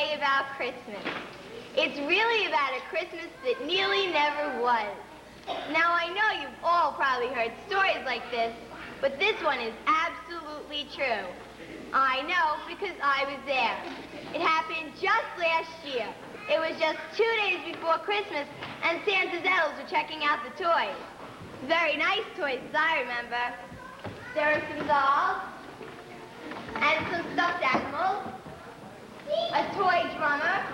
say about Christmas. It's really about a Christmas that nearly never was. Now, I know you've all probably heard stories like this, but this one is absolutely true. I know because I was there. It happened just last year. It was just 2 days before Christmas, and Santa's elves were checking out the toys. Very nice toys, as I remember. There were some dolls, and some stuffed animals, a toy drummer,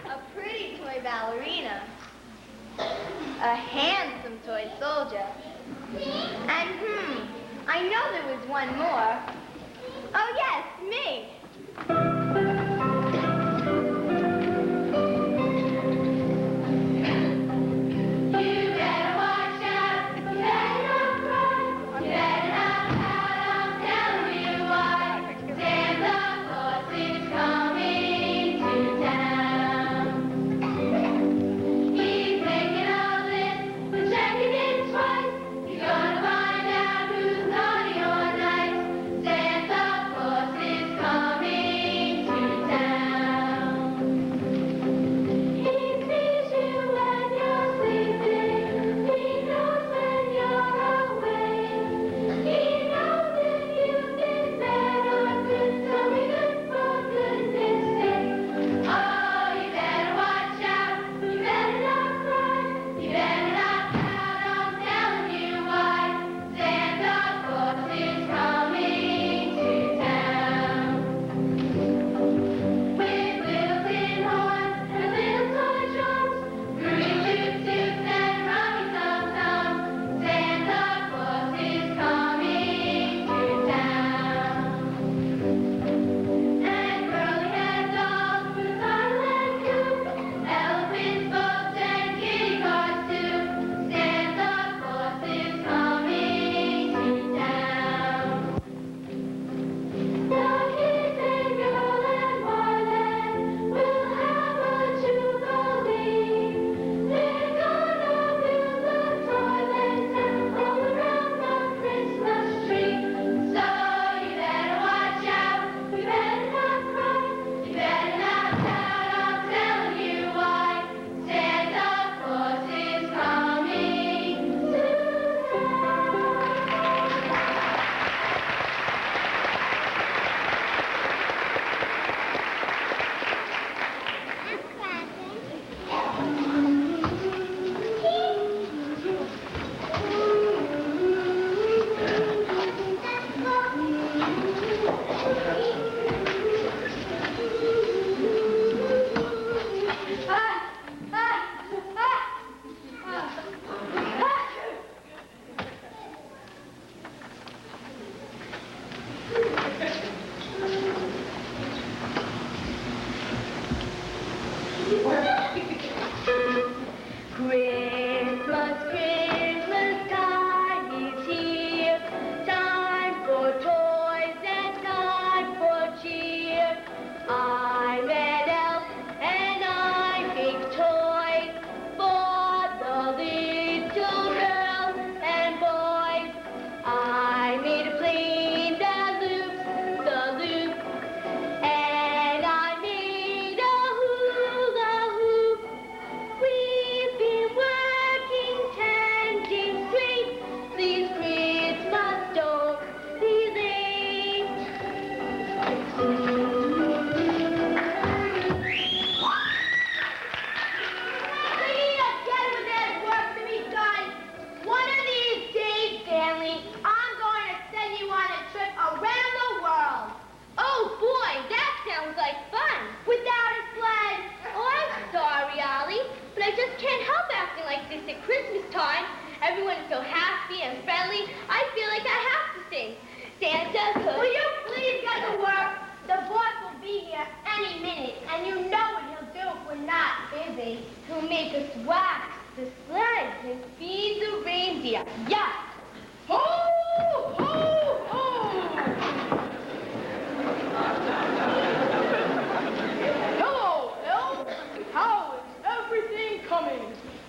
a pretty toy ballerina, a handsome toy soldier, and I know there was one more. Oh yes, me.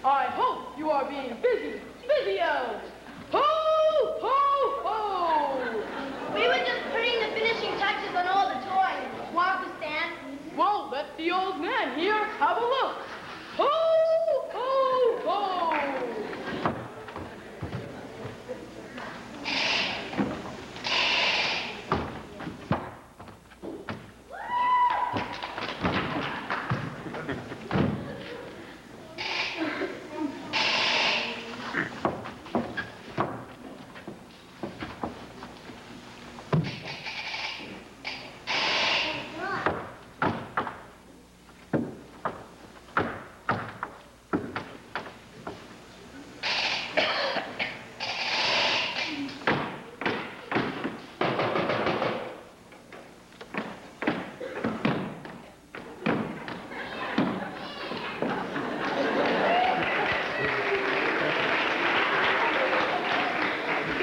I hope you are being busy. Busy elves. Ho, ho, ho! We were just putting the finishing touches on all the toys. Mark was young man here, have a look. Ho, ho, ho.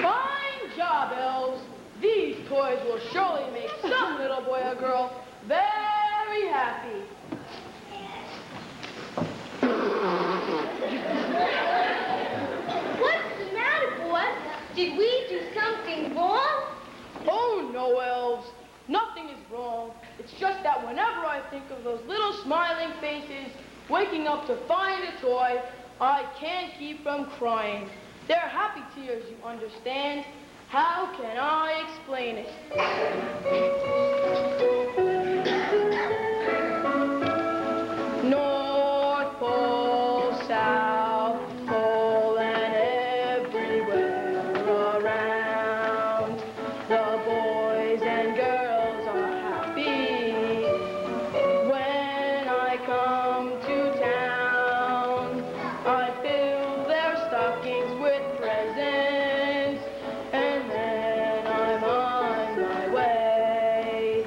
Fine job, elves. These toys will surely make some little boy or girl very happy. What's the matter, boy? Did we do something wrong? Oh, no, elves. Nothing is wrong. It's just that whenever I think of those little smiling faces waking up to find a toy, I can't keep from crying. They're happy tears, you understand. How can I explain it? North Pole, South Pole, and everywhere around, the boys and girls are happy. When I come to town, I fill their stockings with presents, and then I'm on my way.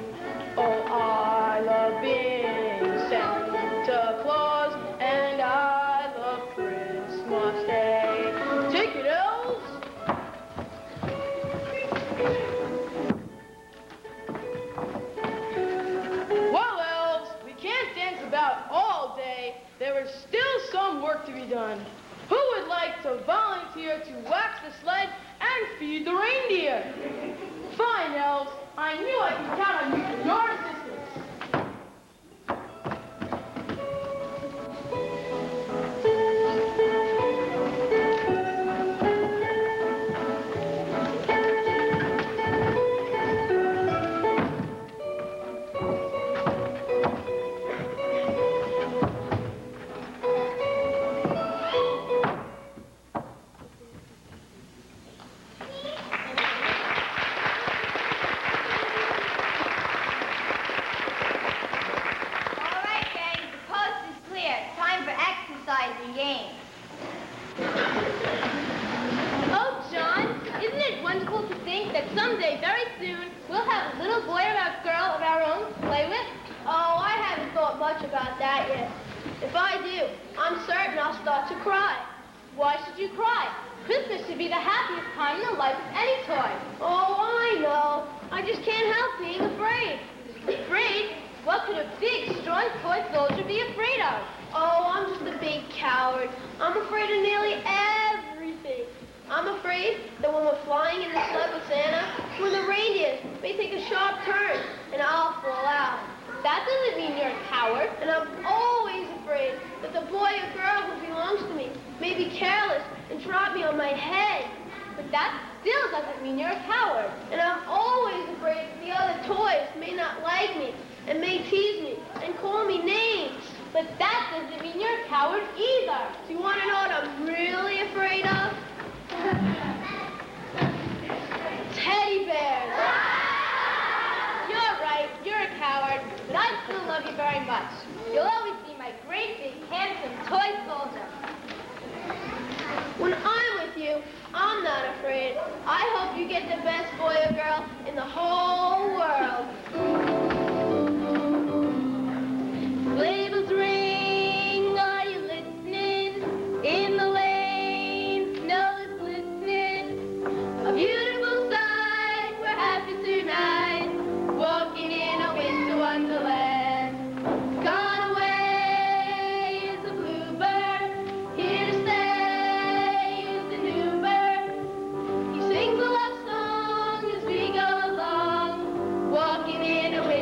Oh, I love being Santa Claus, and I love Christmas Day. Take it, elves! Well, elves, we can't dance about all day. There is still some work to be done. Who would like to volunteer to wax the sled and feed the reindeer? Fine, elves. I knew I could count on you for your assistance. All right, gang, the coast is clear. Time for exercise and games. Oh, John, isn't it wonderful to think that someday, very soon, we'll have a little boy or a girl of our own to play with? Oh, I haven't thought much about that yet. If I do, I'm certain I'll start to cry. Why should you cry? Christmas should be the happiest time in the life of any toy. Oh, I know. I just can't help being afraid. Afraid? What could a big, strong toy soldier be afraid of? Oh, I'm just a big coward. I'm afraid of nearly everything. I'm afraid that when we're flying in the sled with Santa, when the reindeer may take a sharp turn and I'll fall out. That doesn't mean you're a coward. And I'm always afraid that the boy or girl who belongs to me may be careless and drop me on my head. But that still doesn't mean you're a coward. And I'm always afraid that the other toys may not like me and may tease me and call me names. But that doesn't mean you're a coward either. Do you want to know what I'm really afraid of? Teddy bears. You're right, you're a coward, but I still love you very much. You'll always be my great, big, handsome toy soldier. When I'm with you, I'm not afraid. I hope you get the best boy or girl in the whole world. Sleigh bells ring, are you listening? In the lane, snow is glistening. A beautiful sight, we're happy tonight, walking in a winter wonderland. Gone away is the bluebird, here to stay is the new bird. He sings a love song as we go along, walking in a winter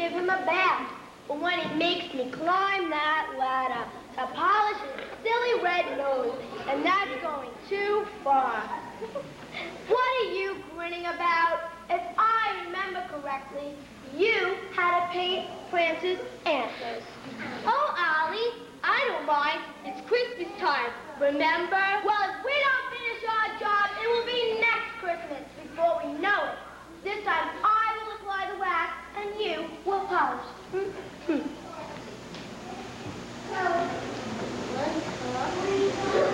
give him a bath. But when he makes me climb that ladder to polish his silly red nose, and that's going too far. What are you grinning about? If I remember correctly, you had to paint Prance's antlers. Oh, Ollie, I don't mind. It's Christmas time, remember? Well, if we don't finish our job, it will be next Christmas before we know it. This time I will apply the wax and you will polish.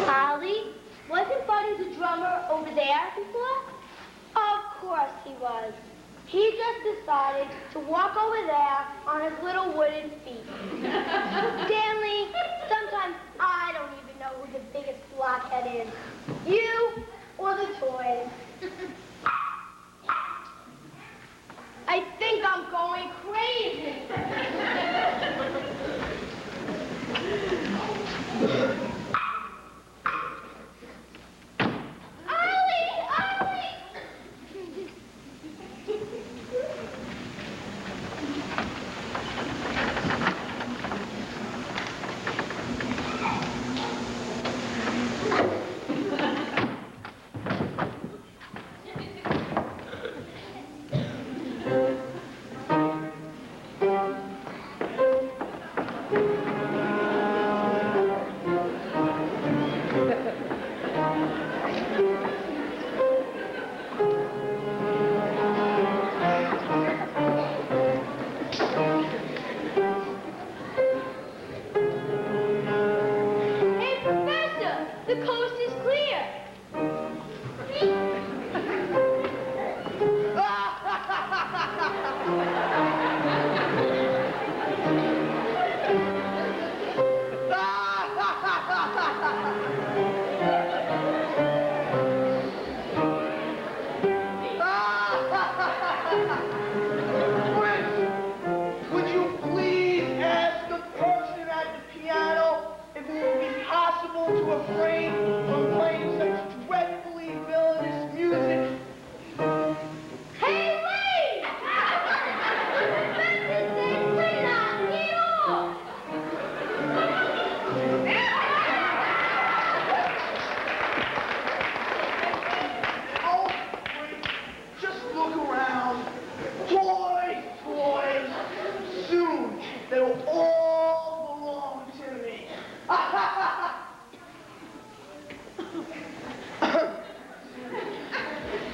Ollie, wasn't Buddy the drummer over there before? Of course he was. He just decided to walk over there on his little wooden feet. Stanley, sometimes I don't even know who the biggest blockhead is. You or the toys. I think I'm going crazy.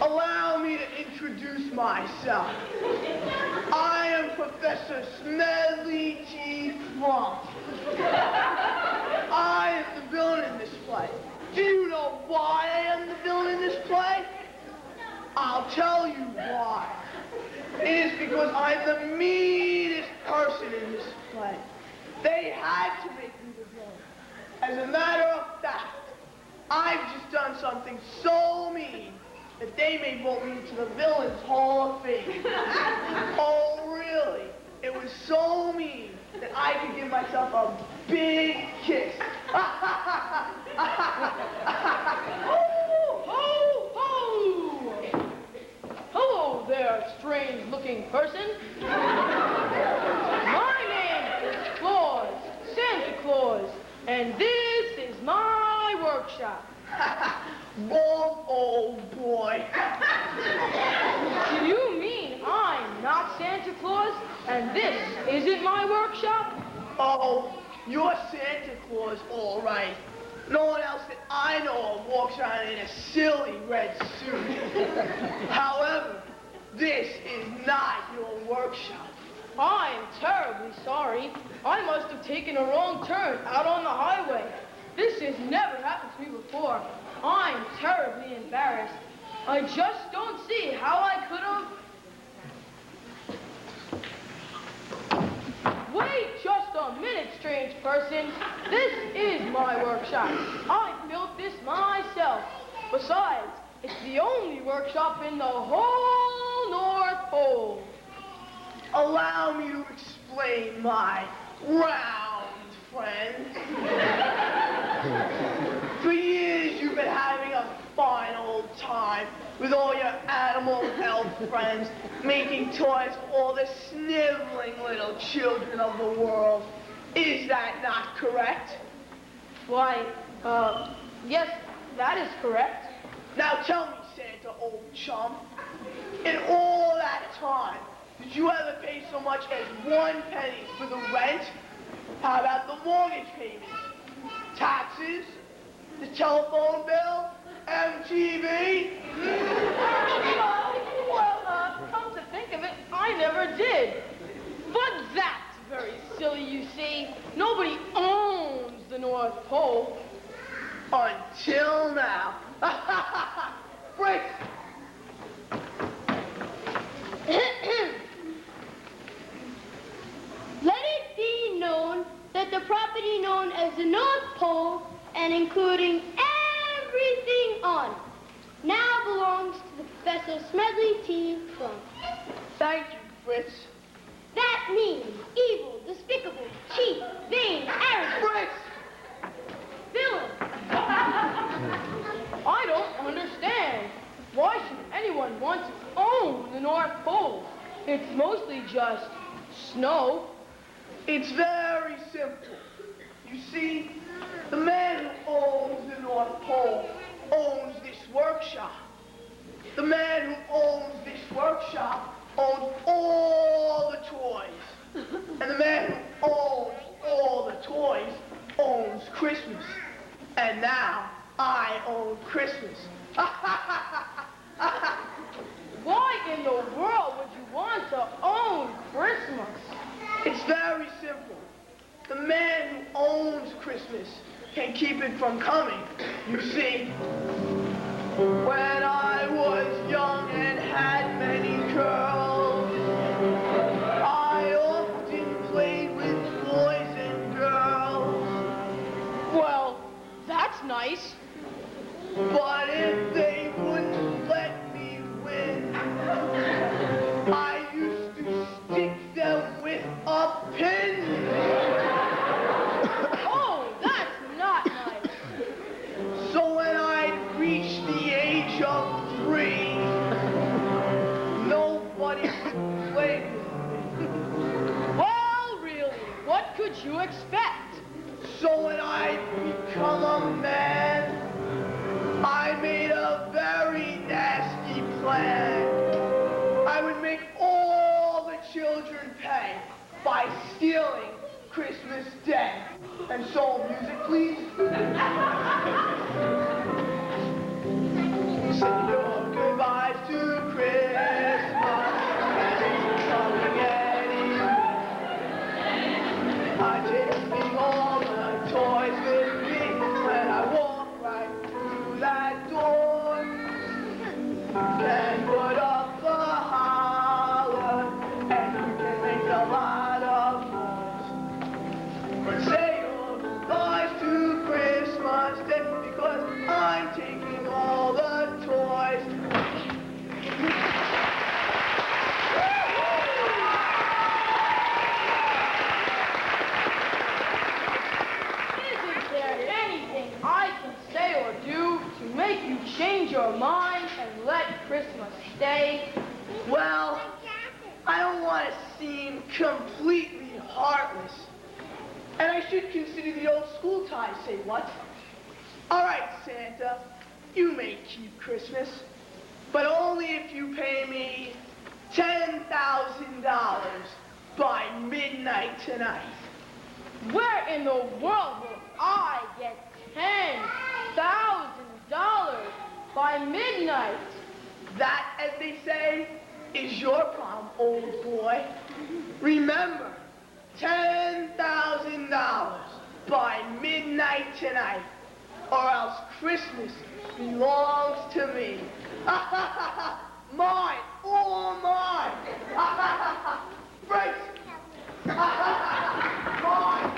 Allow me to introduce myself. I am Professor Smedley T. Frump. I am the villain in this play. Do you know why I am the villain in this play? I'll tell you why. It is because I'm the meanest person in this play. They had to make me the villain. As a matter of fact, I've just done something so mean that they may vote me into the Villains Hall of Fame. Oh, really? It was so mean that I could give myself a big kiss. Ho, ho, ho! Hello there, strange-looking person. My name is Claus, Santa Claus, and this is my workshop. Oh, boy. Do you mean I'm not Santa Claus, and this isn't my workshop? Oh, you're Santa Claus, all right. No one else that I know of walks around in a silly red suit. However, this is not your workshop. I'm terribly sorry. I must have taken a wrong turn out on the highway. This has never happened to me before. I'm terribly embarrassed. I just don't see how I could have... Wait just a minute, strange person. This is my workshop. I built this myself. Besides, it's the only workshop in the whole North Pole. Allow me to explain my round friend. For years you've been having a fine old time with all your animal elf friends, making toys for all the sniveling little little children of the world. Is that not correct? Why, yes, that is correct. Now tell me, Santa, old chum, in all that time, did you ever pay so much as 1 penny for the rent? How about the mortgage payments? Taxes? The telephone bill? MTV? Well, come to think of it, I never did. But that's very silly, you see. Nobody owns the North Pole. Until now. Fritz! Let it be known that the property known as the North Pole, and including everything on it, now belongs to the Professor Smedley T. Trump. Thank you, Fritz. That means evil, despicable, cheap, vain, arrogant, Fritz! villain. I don't understand. Why should anyone want to own the North Pole? It's mostly just snow. It's very simple. You see, the man who owns the North Pole owns this workshop. The man who owns this workshop owns all the toys. And the man who owns all the toys owns Christmas. And now I own Christmas. Why in the world would you want to own Christmas? It's very simple. The man who owns Christmas can keep it from coming. You see, when I was young and had many curls, I often played with boys and girls. Well, that's nice. But if they wouldn't let me win, I used to stick them with a pin. Oh, that's not nice. So when I reached the age of 3, nobody would play with me. Well, really, what could you expect? So when I become a man, I made a very nasty plan. I would make all the children pay by stealing Christmas Day. And so, music, please. Say your goodbyes to Christmas. Coming anyway. I take all the toys with me when I walk right through that door. And put up the holler, and you can make a lot of noise. Say your goodbyes to Christmas Day, because I'm taking all the toys. Isn't there anything I can say or do to make you change your mind and let Christmas stay? Well, I don't want to seem completely heartless. And I should consider the old school ties, say what? All right, Santa, you may keep Christmas, but only if you pay me $10,000 by midnight tonight. Where in the world will I get $10,000 by midnight? That, as they say, is your problem, old boy. Remember, $10,000 by midnight tonight, or else Christmas belongs to me. Mine, all mine. Fritz. Mine, all mine.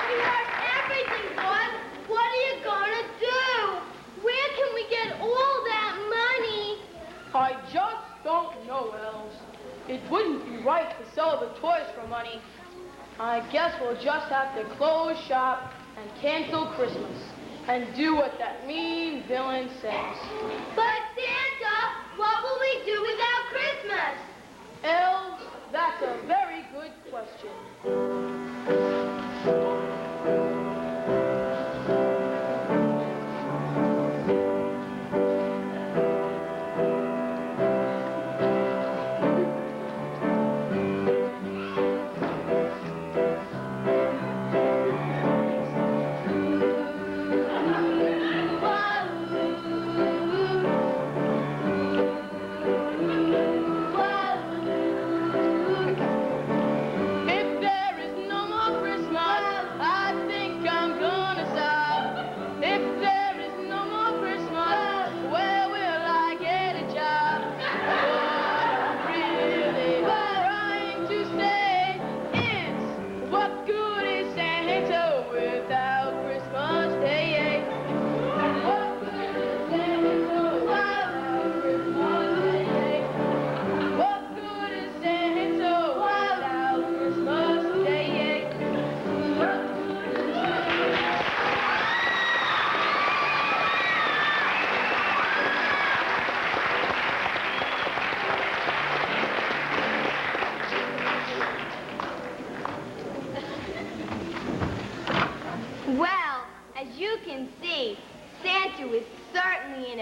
We have everything, Bud. What are you gonna do? Where can we get all that money? I just don't know, Elves. It wouldn't be right to sell the toys for money. I guess we'll just have to close shop and cancel Christmas and do what that mean villain says. But Santa,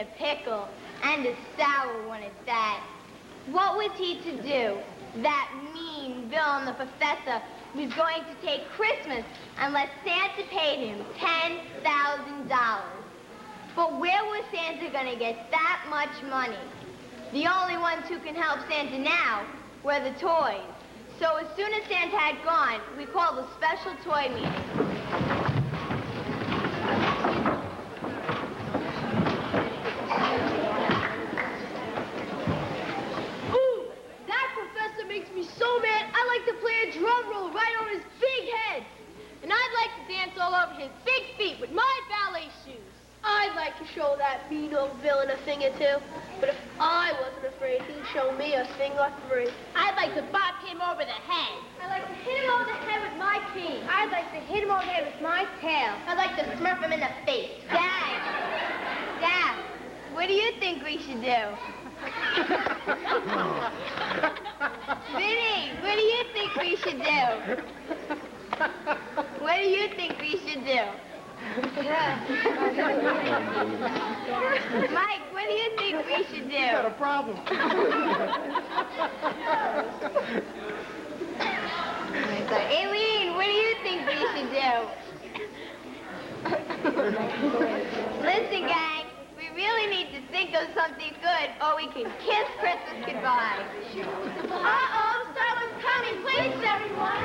a pickle, and a sour one at that. What was he to do? That mean Bill and the professor was going to take Christmas unless Santa paid him $10,000. But where was Santa going to get that much money? The only ones who can help Santa now were the toys. So as soon as Santa had gone, we called a special toy meeting. Ooh, that professor makes me so mad. I like to play a drum roll right on his big head. And I'd like to dance all over his big feet with my ballet shoes. I'd like to show that mean old villain a thing or two. But if I wasn't afraid, he'd show me a thing or three. I'd like to bop him over the head. I'd like to hit him over the head with my cane. I'd like to hit him over the head with my tail. I'd like to smurf him in the face. Dad, what do you think we should do? Vinny, what do you think we should do? What do you think we should do? Mike, what do you think we should do? Got a problem. Aileen, what do you think we should do? Listen, gang, we really need to think of something good or we can kiss Christmas goodbye. Uh-oh, someone's coming. Please, everyone.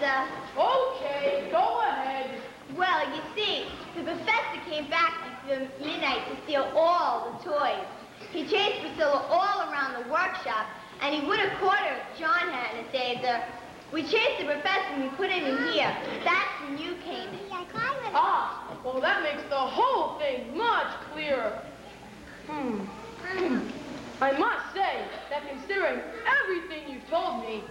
Santa. Okay, go ahead. Well, you see, the professor came back before midnight to steal all the toys. He chased Priscilla all around the workshop, and he would have caught her if John hadn't saved her. We chased the professor and we put him in here. That's when you came in. Ah, well, that makes the whole thing much clearer. I must say that considering everything you told me,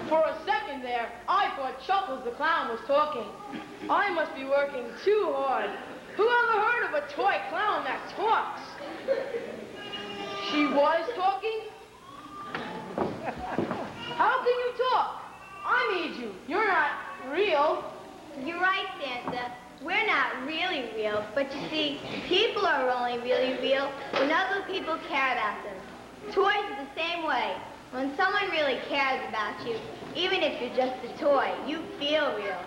for a second there, I thought Chuckles the Clown was talking. I must be working too hard. Who ever heard of a toy clown that talks? She was talking? How can you talk? I need you. You're not real. You're right, Santa. We're not really real, but you see, people are only really real when other people care about them. Toys are the same way. When someone really cares about you, even if you're just a toy, you feel real.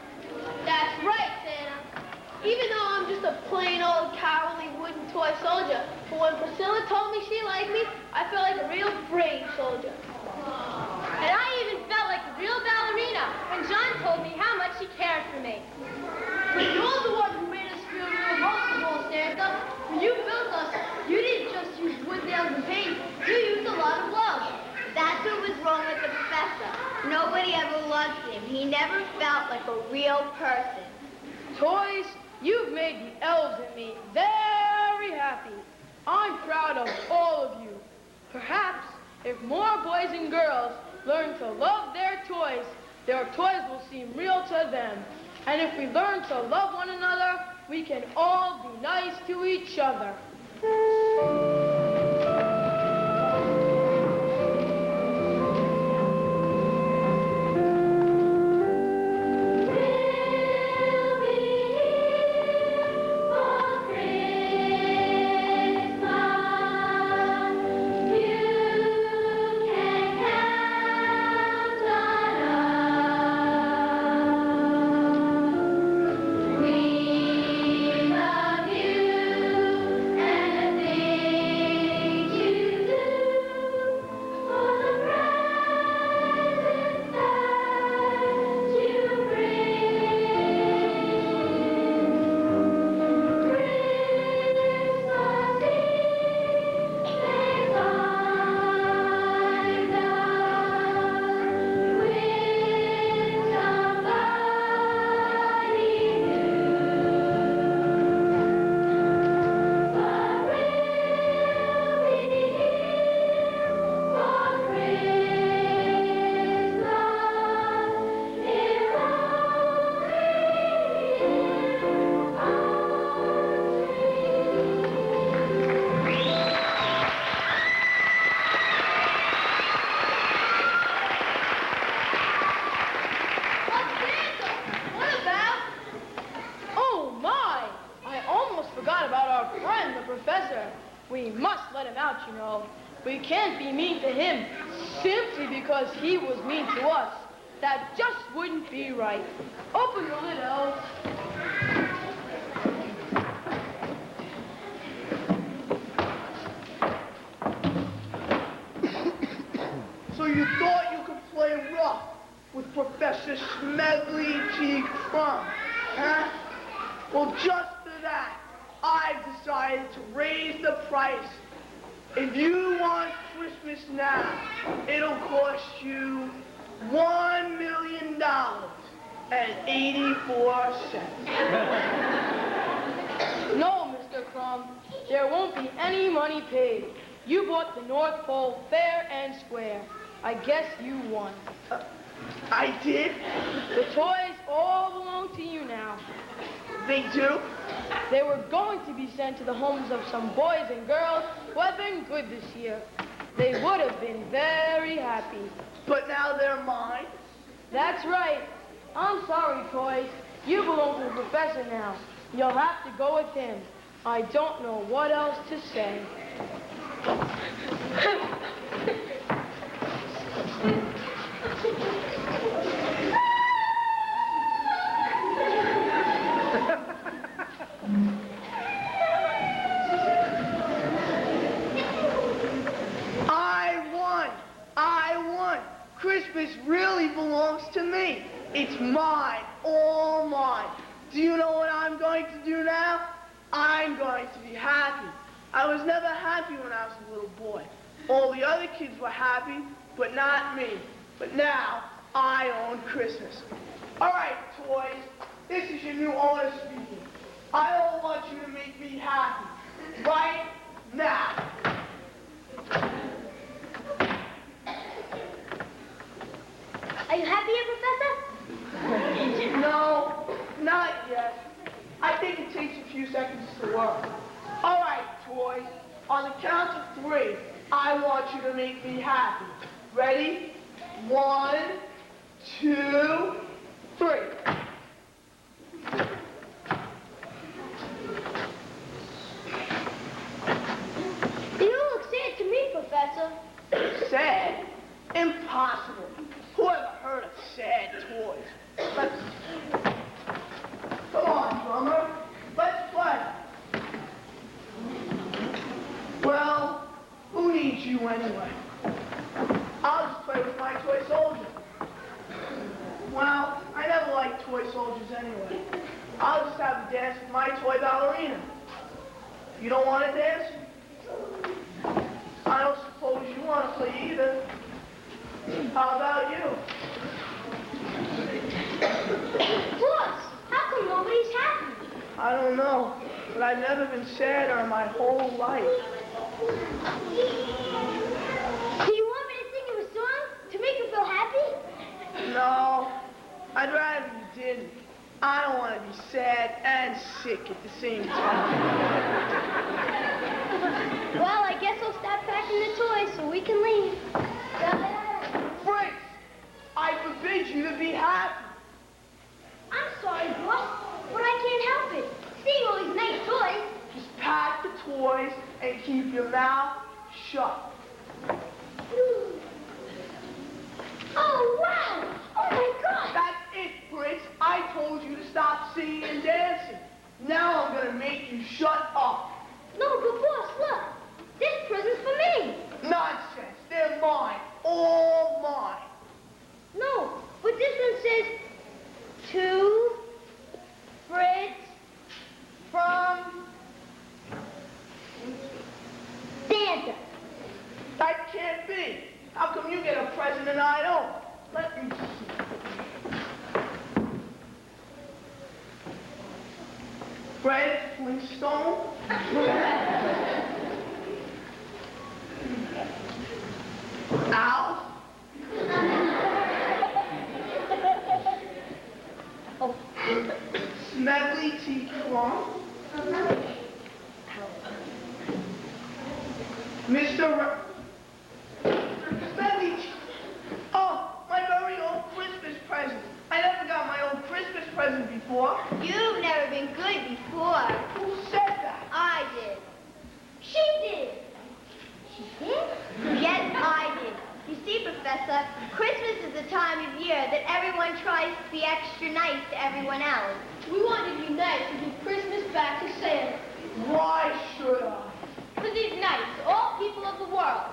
That's right, Santa. Even though I'm just a plain old cowardly wooden toy soldier, but when Priscilla told me she liked me, I felt like a real brave soldier. And I even felt like a real ballerina when John told me how much he cared for me. But you're the one who made us feel real most of all, Santa. When you built us, you didn't just use wood, nails, and paint. You used a lot of love. That's what was wrong with the professor. Nobody ever loved him. He never felt like a real person. Toys, you've made the elves and me very happy. I'm proud of all of you. Perhaps if more boys and girls learn to love their toys will seem real to them. And if we learn to love one another, we can all be nice to each other. We must let him out, you know. We can't be mean to him simply because he was mean to us. That just wouldn't be right. Open the lid, elves. So you thought you could play rough with Professor Smedley G. Crumb, huh? Well, just for that, I've decided to raise the price. If you want Christmas now, it'll cost you $1,000,084. No, Mr. Crumb, there won't be any money paid. You bought the North Pole fair and square. I guess you won. I did? The toys all belong to you now. They do? They were going to be sent to the homes of some boys and girls who have been good this year. They would have been very happy. But now they're mine? That's right. I'm sorry, toys. You belong to the professor now. You'll have to go with him. I don't know what else to say. I won! Christmas really belongs to me. It's mine, all mine. Do you know what I'm going to do now? I'm going to be happy. I was never happy when I was a little boy. All the other kids were happy, but not me. But now, I own Christmas. All right, toys, this is your new owner speaking. I don't want you to make me happy. Right now. Are you happy here, Professor? No, not yet. I think it takes a few seconds to work. All right, toys. On the count of 3, I want you to make me happy. Ready? 1, 2, 3. You don't look sad to me, Professor. Sad? Impossible. Who ever heard of sad toys? Come on, drummer. Let's play. Well, who needs you anyway? I'll just play with my toy soldier. Well, I never liked toy soldiers anyway. I'll just have a dance with my toy ballerina. You don't want to dance? I don't suppose you want to play either. How about you? Boss, how come nobody's happy? I don't know, but I've never been sadder in my whole life. Do you want me to sing you a song to make you feel happy? No, I'd rather you didn't. I don't want to be sad and sick at the same time. Well, I guess I'll stop packing the toys so we can leave. Fritz, I forbid you to be happy. I'm sorry, boss, but I can't help it. Seeing all these nice toys. Just pack the toys and keep your mouth shut. Oh, wow! Oh, my God! That's it, Fritz. I told you to stop singing and dancing. Now I'm going to make you shut up. No, but boss, look. This present's for me. Nonsense. They're mine. All mine. No, but this one says, to Fritz from Santa. That can't be. How come you get a present and I don't? Let me see. Fred Flintstone? Al? Smedley T. Crump? Mr. Smedley T. Oh, my very own Christmas present. I never got my own Christmas present before. You've never been good before. Who said that? I did. She did. She did? Yes, I did. You see, Professor, Christmas is the time of year that everyone tries to be extra nice to everyone else. We want to be nice and give Christmas back to Santa. Why should I? Because he's nice to all people of the world.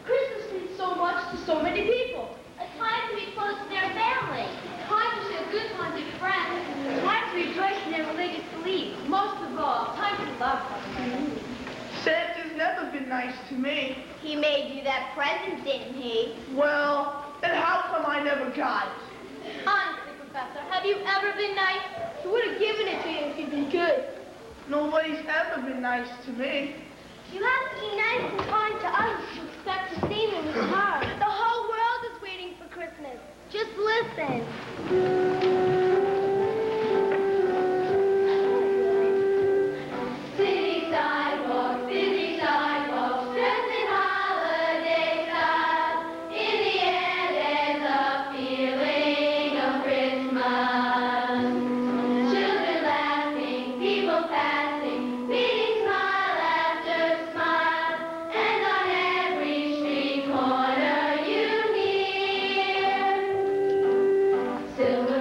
Christmas means so much to so many people. A time to be close to their family. Time to share good times with friends. Time to rejoice in their religious beliefs. Most of all, time to love one another. Santa's never been nice to me. He made you that present, didn't he? Well, then how come I never got it? Honestly, Professor, have you ever been nice? He would have given it to you if you'd been good. Nobody's ever been nice to me. You have to be nice and kind to others to expect the same in return. The whole world is waiting for Christmas. Just listen. City sidewalks, dressed in holiday style. In the air, there's a feeling of Christmas. Children laughing, people passing, meeting smile after smile. And on every street corner you hear silver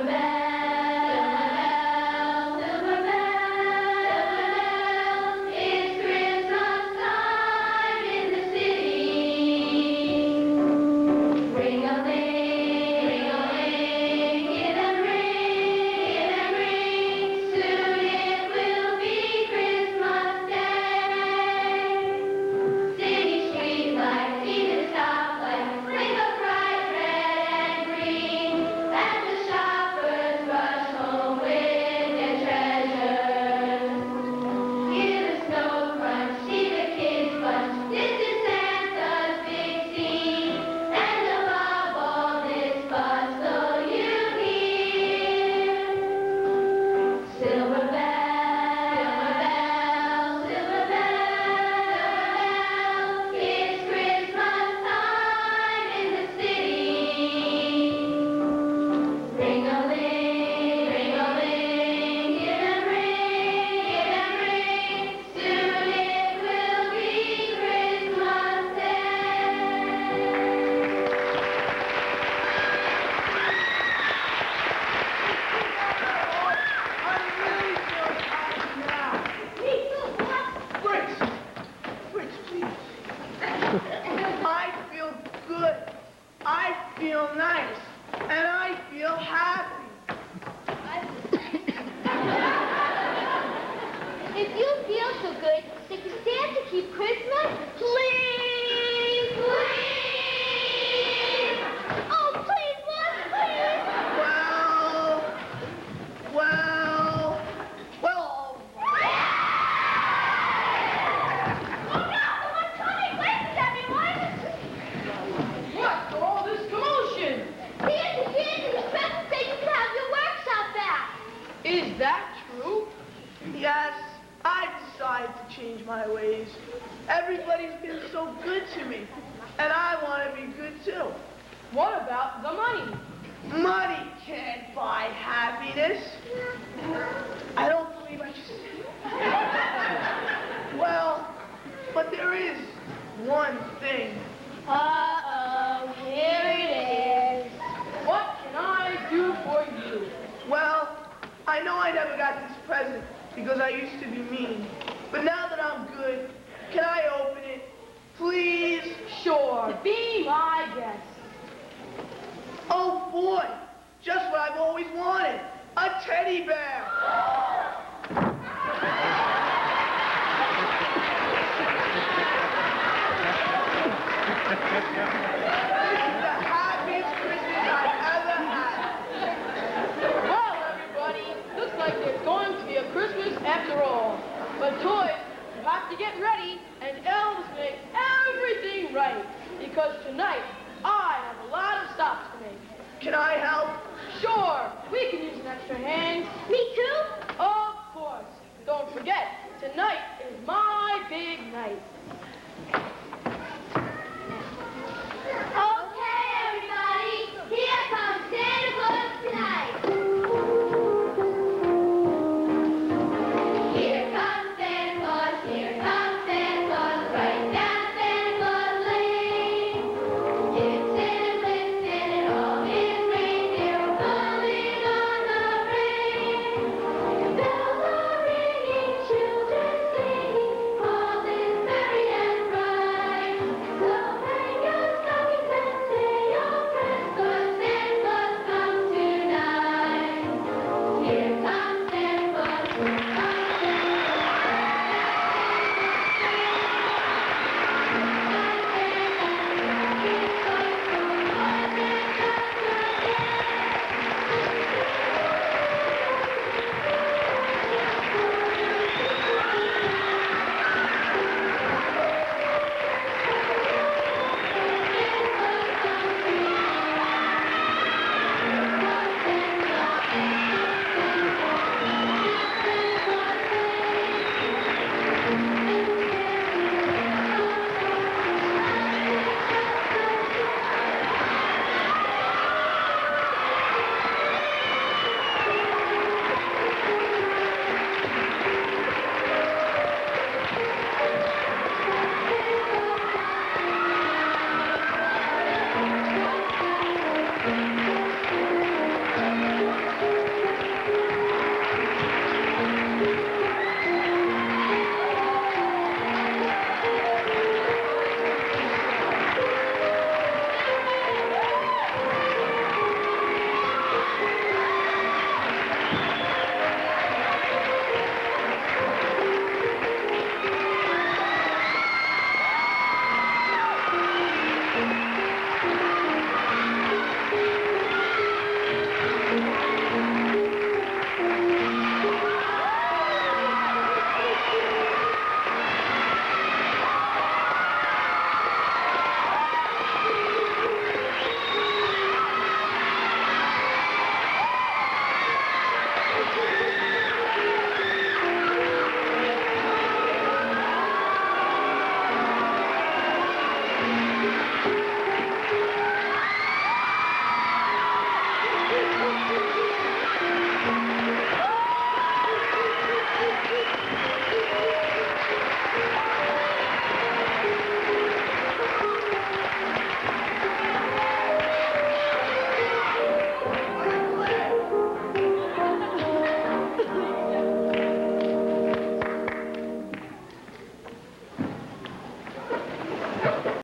that true? Yes, I decided to change my ways. Everybody's been so good to me, and I want to be good too. What about the money? Money can't buy happiness. I don't believe I just said it. Well, but there is one thing. Uh-oh, here it is. What can I do for you? Well, I know I never got this present because I used to be mean. But now that I'm good, can I open it? Please? Sure, be my guest. Oh boy, just what I've always wanted. A teddy bear. This is the happiest Christmas I've ever had. Well, everybody, looks like there's going to be a Christmas after all. But toys, you have to get ready, and elves make everything right. Because tonight, I have a lot of stops to make. Can I help? Sure, we can use an extra hand. Me too? Of course. Don't forget, tonight is my big night.